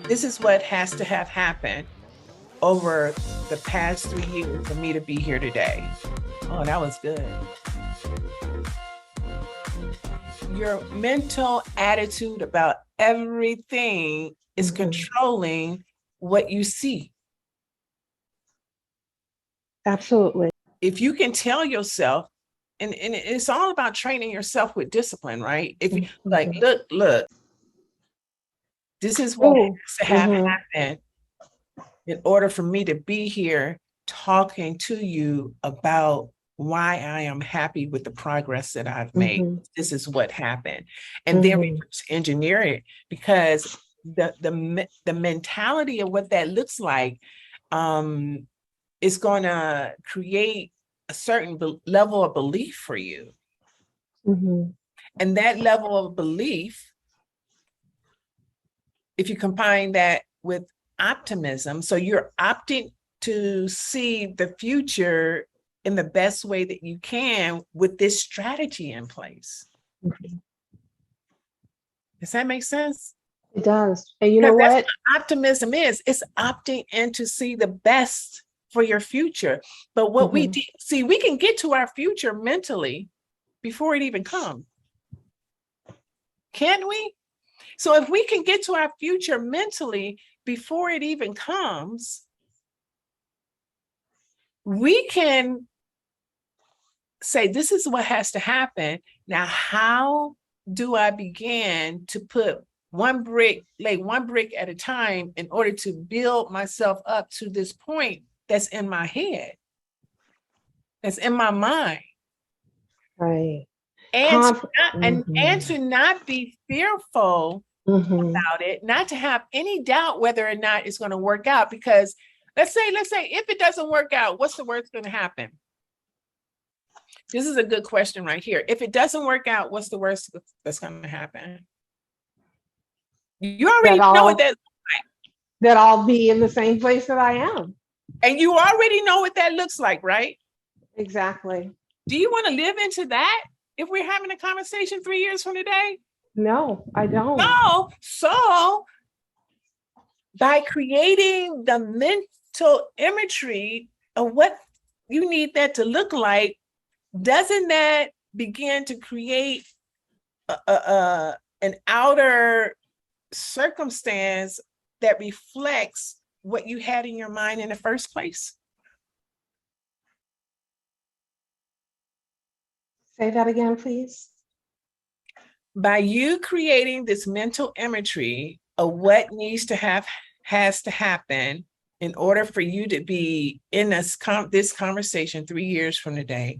This is what has to have happened over the past 3 years for me to be here today. Oh, that was good. Your mental attitude about everything is controlling what you see. Absolutely. If you can tell yourself, and it's all about training yourself with discipline, right? If you like, look, this is what has to have happened in order for me to be here talking to you about why I am happy with the progress that I've made. This is what happened. And then we engineer it, because the mentality of what that looks like is going to create a certain level of belief for you. And that level of belief, if you combine that with optimism, so you're opting to see the future in the best way that you can with this strategy in place. Does that make sense? It does. And you know what? Optimism is, it's opting in to see the best for your future. But what we see, we can get to our future mentally before it even comes. Can't we? So if we can get to our future mentally before it even comes, we can say, this is what has to happen. Now, how do I begin to put lay one brick at a time in order to build myself up to this point that's in my head, that's in my mind? Right. And to not be fearful about it, not to have any doubt whether or not it's going to work out. Because let's say if it doesn't work out, what's the worst going to happen? This is a good question right here. If it doesn't work out, what's the worst that's going to happen? You already know what that's like. That I'll be in the same place that I am. And you already know what that looks like, right? Exactly. Do you want to live into that if we're having a conversation 3 years from today? No, I don't. No. So by creating the mental imagery of what you need that to look like, doesn't that begin to create an outer circumstance that reflects what you had in your mind in the first place? Say that again, please. By you creating this mental imagery of what has to happen in order for you to be in this conversation 3 years from today,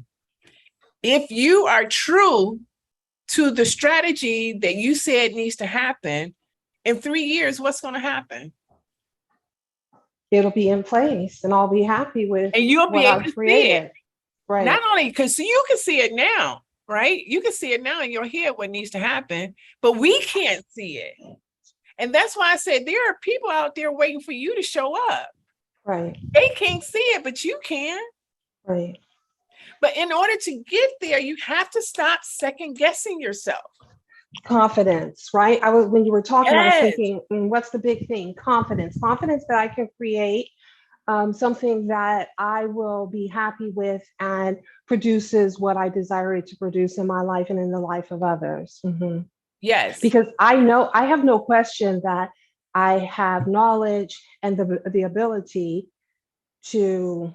if you are true to the strategy that you said needs to happen, in 3 years, what's going to happen? It'll be in place and I'll be happy with and you'll be able to see it. Right. Not only because you can see it now, right? You can see it now in your head what needs to happen, but we can't see it. And that's why I said there are people out there waiting for you to show up. Right. They can't see it, but you can. Right. But in order to get there, you have to stop second guessing yourself. Confidence, right? When you were talking, I was thinking, what's the big thing? Confidence that I can create something that I will be happy with and produces what I desire it to produce in my life and in the life of others. Yes. Because I know, I have no question that I have knowledge and the ability to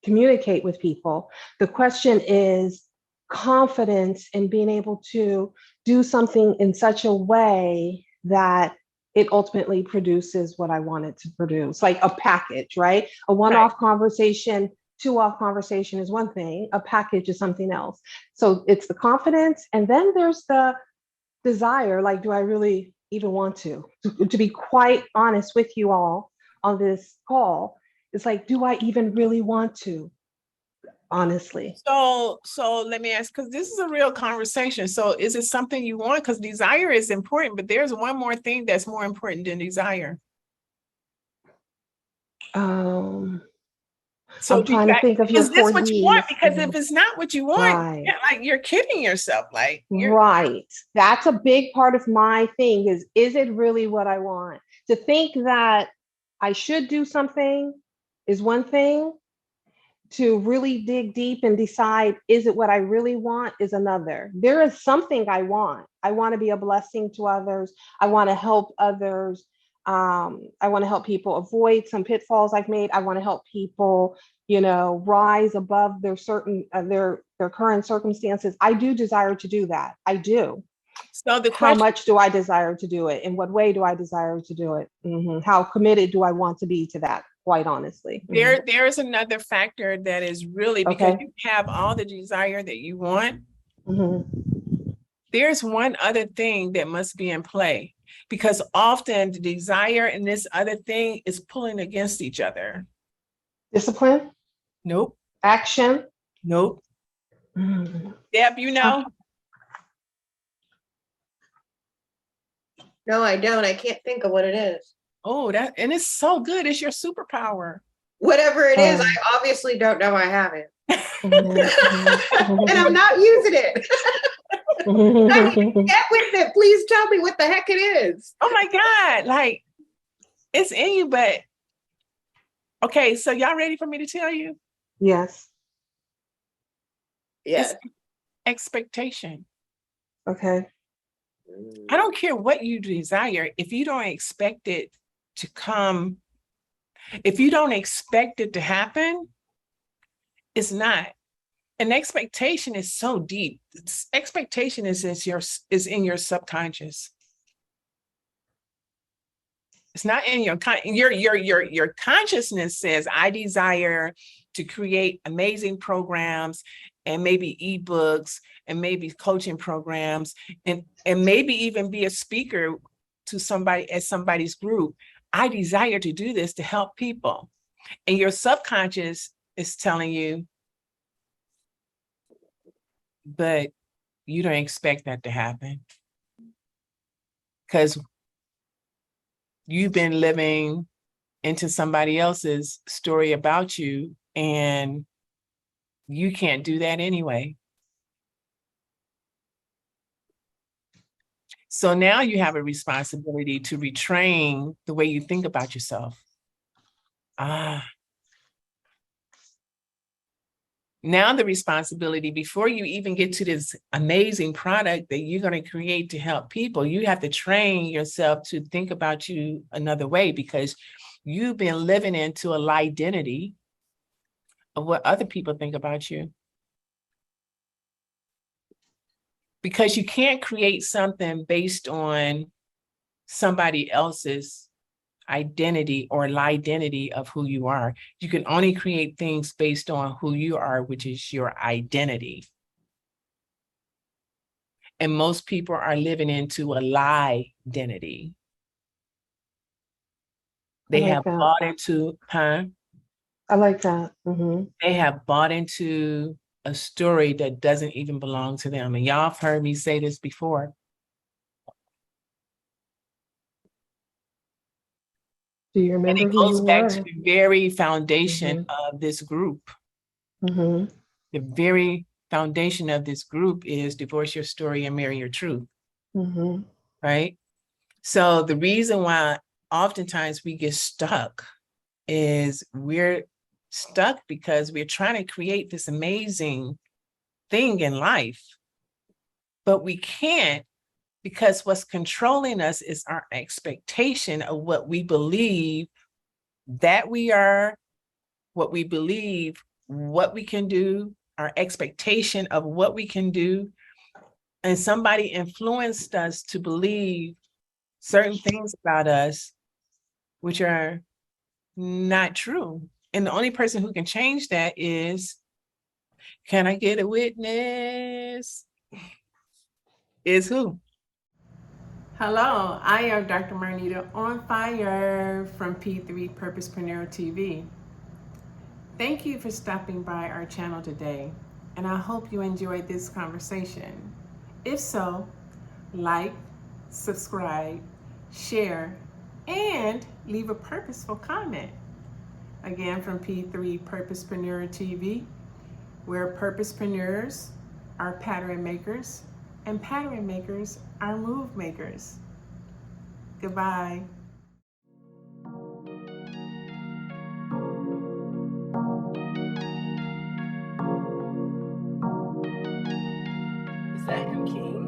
communicate with people. The question is confidence in being able to do something in such a way that it ultimately produces what I want it to produce, like a package, right? A one-off conversation, two-off conversation is one thing, a package is something else. So it's the confidence, and then there's the desire, like, do I really even want to be quite honest with you all on this call? It's like, do I even really want to? Honestly. So let me ask, because this is a real conversation. So is it something you want? Because desire is important, but there's one more thing that's more important than desire. So I'm trying to think of your 4 Ds. Is this what you want? Because if it's not what you want, like you're kidding yourself. Like right. That's a big part of my thing is it really what I want? To think that I should do something is one thing. To really dig deep and decide, is it what I really want, is another. There is something I want. I want to be a blessing to others. I want to help others. I want to help people avoid some pitfalls I've made. I want to help people, rise above their current circumstances. I do desire to do that. I do. So the How question, much do I desire to do it? In what way do I desire to do it? How committed do I want to be to that? Quite honestly. there is another factor that is really, because Okay. you have all the desire that you want. Mm-hmm. There's one other thing that must be in play, because often the desire and this other thing is pulling against each other. Discipline? Nope. Action? Nope. Mm. Deb, you know? No, I don't. I can't think of what it is. Oh, and it's so good. It's your superpower. Whatever it is, I obviously don't know I have it. Mm-hmm. And I'm not using it. I need to get with it. Please tell me what the heck it is. Oh my God. Like, it's in you, but okay, so y'all ready for me to tell you? Yes. Yes. It's expectation. Okay. I don't care what you desire. If you don't expect it to come, if you don't expect it to happen, it's not. An expectation is so deep. Expectation is in your subconscious. It's not in your consciousness says, I desire to create amazing programs and maybe ebooks and maybe coaching programs and maybe even be a speaker to somebody at somebody's group. I desire to do this to help people. And your subconscious is telling you, but you don't expect that to happen because you've been living into somebody else's story about you, and you can't do that anyway. So now you have a responsibility to retrain the way you think about yourself. Now the responsibility, before you even get to this amazing product that you're going to create to help people, you have to train yourself to think about you another way, because you've been living into a lie identity of what other people think about you. Because you can't create something based on somebody else's identity or identity of who you are. You can only create things based on who you are, which is your identity. And most people are living into a lie identity. They have bought into, I like that. They have bought into a story that doesn't even belong to them. And y'all have heard me say this before. Do you remember and it goes back to the very foundation of this group. The very foundation of this group is divorce your story and marry your truth. Right? So the reason why oftentimes we get stuck is we're stuck because we're trying to create this amazing thing in life, but we can't, because what's controlling us is our expectation of what we believe that we are, what we believe, what we can do, our expectation of what we can do. And somebody influenced us to believe certain things about us, which are not true. And the only person who can change that is, can I get a witness? Is who? Hello, I am Dr. Marnita on fire from P3 Purposepreneur TV. Thank you for stopping by our channel today, and I hope you enjoyed this conversation. If so, like, subscribe, share, and leave a purposeful comment. Again, from P3 Purposepreneur TV, where purposepreneurs are pattern makers, and pattern makers are move makers. Goodbye. King.